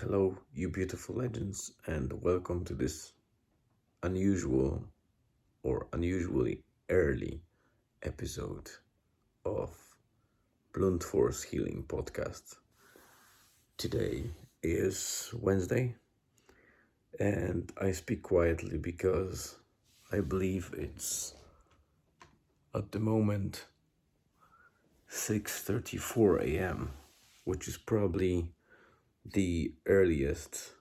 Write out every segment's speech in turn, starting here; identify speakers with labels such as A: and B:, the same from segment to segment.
A: Hello, you beautiful legends, and welcome to this unusual or unusually early episode of Blunt Force Healing Podcast. Today is Wednesday, and I speak quietly because I believe it's at the moment 6:34 a.m., which is probably the earliest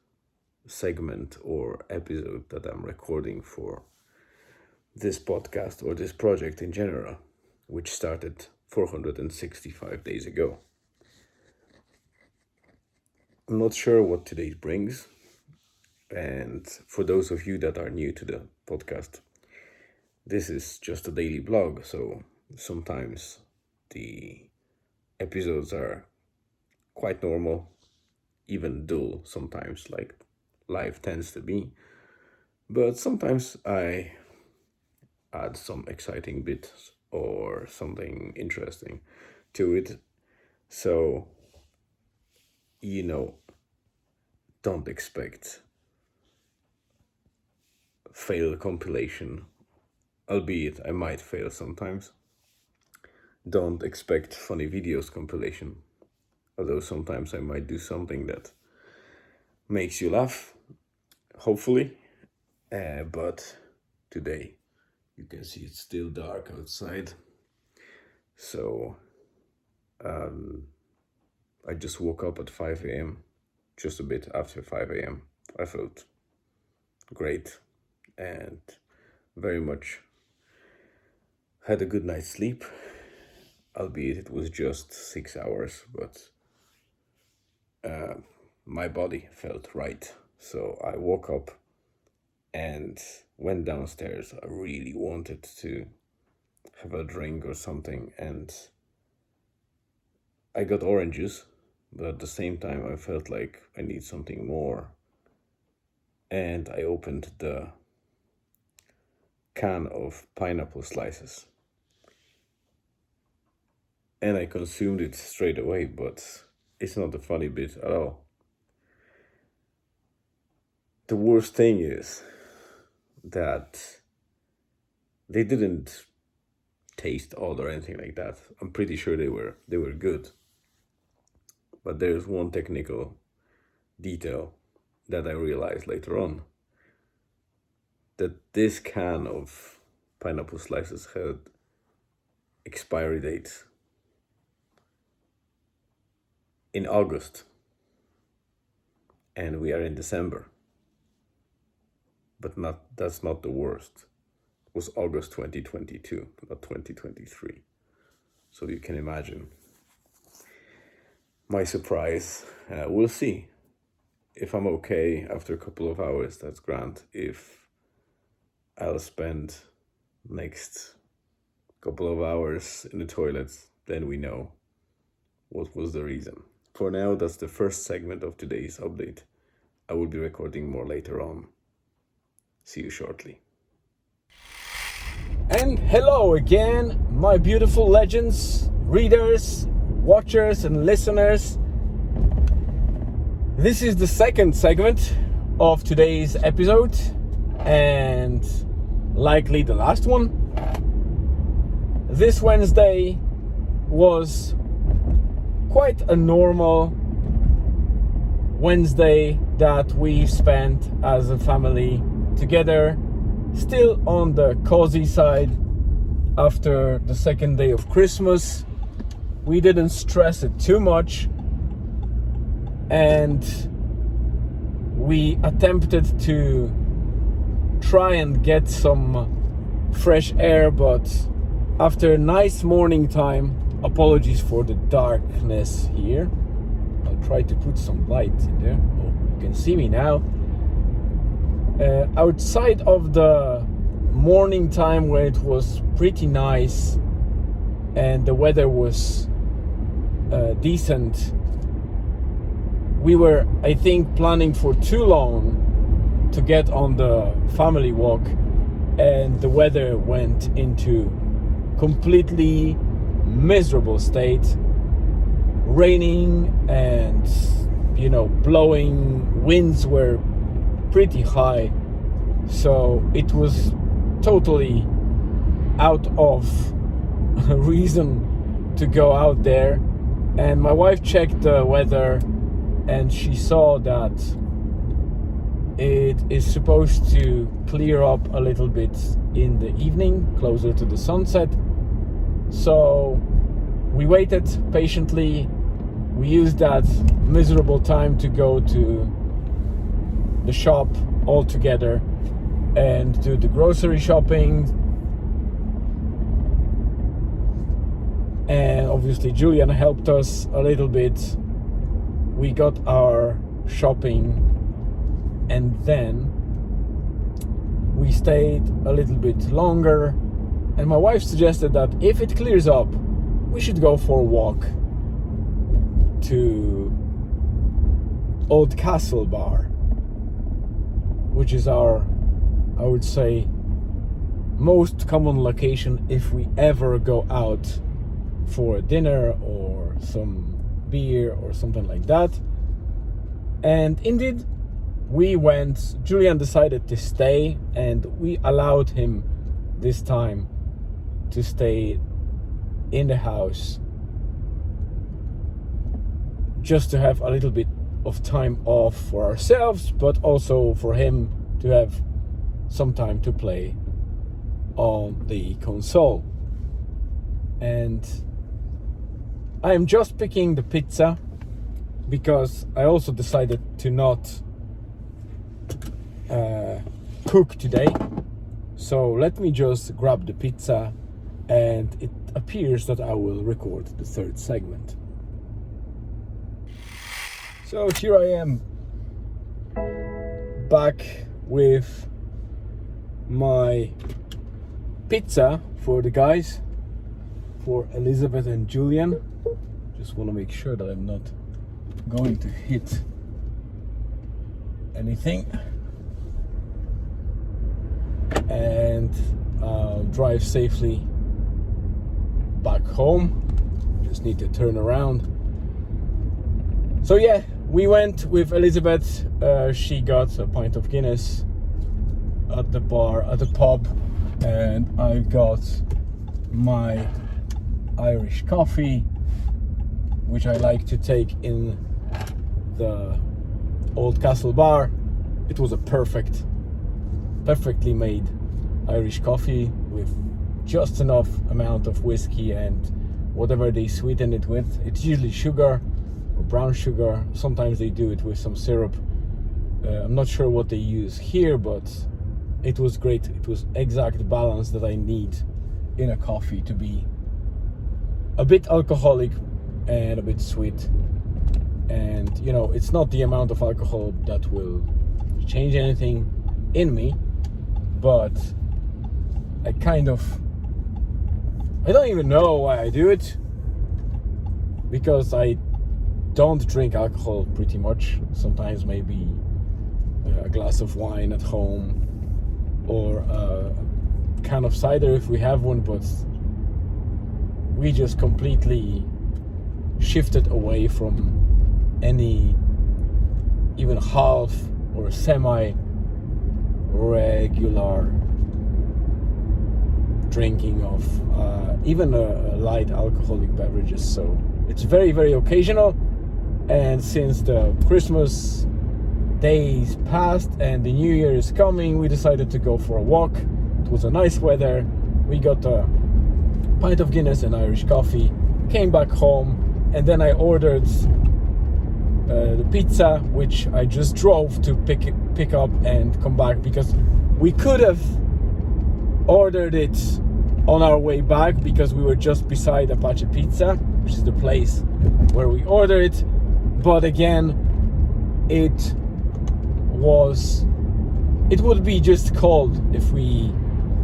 A: segment or episode that I'm recording for this podcast or this project in general, which started 465 days ago. I'm not sure what today brings, and for those of you that are new to the podcast, this is just a daily blog, so sometimes the episodes are quite normal, even dull sometimes, like life tends to be. But sometimes I add some exciting bits or something interesting to it. So, don't expect fail compilation, albeit I might fail sometimes. Don't expect funny videos compilation, although sometimes I might do something that makes you laugh, hopefully. But today, you can see it's still dark outside. So, I just woke up at 5 a.m., just a bit after 5 a.m. I felt great and very much had a good night's sleep, albeit it was just 6 hours, but my body felt right. So I woke up and went downstairs. I really wanted to have a drink or something, and I got orange juice, but at the same time I felt like I need something more. And I opened the can of pineapple slices. And I consumed it straight away, but it's not the funny bit at all. The worst thing is that they didn't taste odd or anything like that. I'm pretty sure they were good. But there's one technical detail that I realized later on, that this can of pineapple slices had expiry date in August, and we are in December. But that's not the worst. It was August 2022, not 2023. So you can imagine my surprise. We'll see. If I'm okay after a couple of hours, that's grand. If I'll spend next couple of hours in the toilet, then we know what was the reason. For now, that's the first segment of today's update. I will be recording more later on. See you shortly. And hello again, my beautiful legends, readers, watchers and listeners. This is the second segment of today's episode, and likely the last one. This Wednesday was quite a normal Wednesday that we spent as a family together, still on the cozy side after the second day of Christmas. We didn't stress it too much, and we attempted to try and get some fresh air, but after a nice morning time, apologies for the darkness here, I'll try to put some light in there. Oh, you can see me now. Outside of the morning time where it was pretty nice and the weather was decent, we were, I think, planning for too long to get on the family walk, and the weather went into completely miserable state, raining and blowing winds were pretty high, so it was totally out of reason to go out there. And my wife checked the weather, and she saw that it is supposed to clear up a little bit in the evening, closer to the sunset. So we waited patiently. We used that miserable time to go to the shop all together and do the grocery shopping. And obviously Julian helped us a little bit. We got our shopping, and then we stayed a little bit longer, and my wife suggested that if it clears up, we should go for a walk to Old Castle Bar, which is our, I would say, most common location if we ever go out for a dinner or some beer or something like that. And indeed, we went. Julian decided to stay, and we allowed him this time to stay in the house, just to have a little bit of time off for ourselves, but also for him to have some time to play on the console. And I am just picking the pizza because I also decided to not cook today. So let me just grab the pizza, and it appears that I will record the third segment. So here I am, back with my pizza for the guys, for Elizabeth and Julian. Just want to make sure that I'm not going to hit anything, and I'll drive safely back home. Just need to turn around. So yeah, we went with Elizabeth. She got a pint of Guinness at the bar, at the pub, and I got my Irish coffee, which I like to take in the Old Castle Bar. It was a perfectly made Irish coffee with just enough amount of whiskey and whatever they sweeten it with. It's usually sugar or brown sugar. Sometimes they do it with some syrup. I'm not sure what they use here, but it was great. It was exact balance that I need in a coffee to be a bit alcoholic and a bit sweet. And it's not the amount of alcohol that will change anything in me, but I don't even know why I do it, because I don't drink alcohol pretty much. Sometimes maybe a glass of wine at home, or a can of cider if we have one, but we just completely shifted away from any even half or semi-regular drinking of even a light alcoholic beverages. So it's very, very occasional. And since the Christmas days passed and the New Year is coming, we decided to go for a walk. It was a nice weather. We got a pint of Guinness and Irish coffee, came back home, and then I ordered the pizza, which I just drove to pick up and come back, because we could have ordered it on our way back, because we were just beside Apache Pizza, which is the place where we ordered it. But again, it would be just cold if we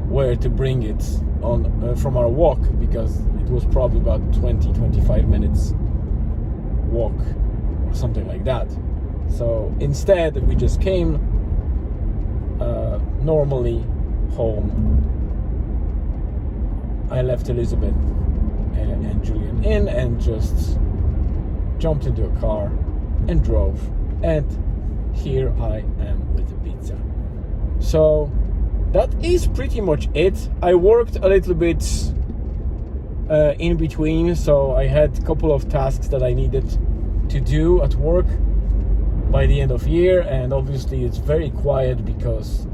A: were to bring it on from our walk, because it was probably about 20-25 minutes walk or something like that. So instead we just came normally home. I left Elizabeth and Julian in and just jumped into a car
B: and drove, and here I am with the pizza. So that is pretty much it. I worked a little bit in between, so I had a couple of tasks that I needed to do at work by the end of year, and obviously it's very quiet because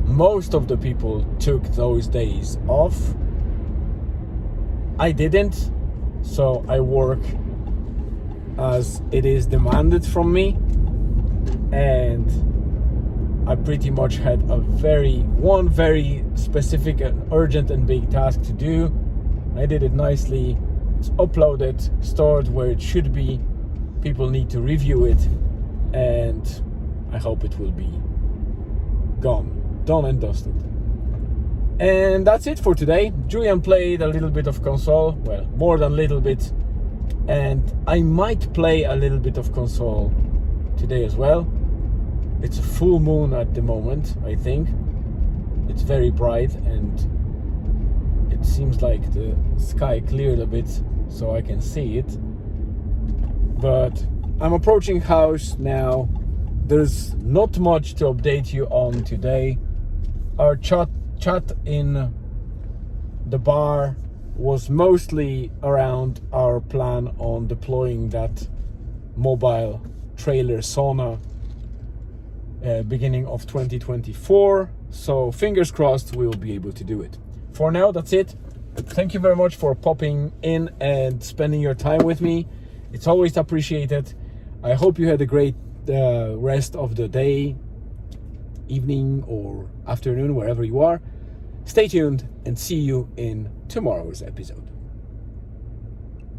B: most of the people took those days off. I didn't, so I work as it is demanded from me, and I pretty much had one very specific and urgent and big task to do. I did it nicely. It's uploaded, stored where it should be. People need to review it, and I hope it will be done and dusted. And that's it for today. Julian played a little bit of console, well, more than a little bit, and I might play a little bit of console today as well. It's a full moon at the moment, I think. It's very bright, and it seems like the sky cleared a bit so I can see it. But I'm approaching house now. There's not much to update you on today. Our chat in the bar was mostly around our plan on deploying that mobile trailer sauna beginning of 2024. So fingers crossed we will be able to do it. For now, that's it. Thank you very much for popping in and spending your time with me. It's always appreciated. I hope you had a great rest of the day, evening or afternoon, wherever you are. Stay tuned and see you in tomorrow's episode.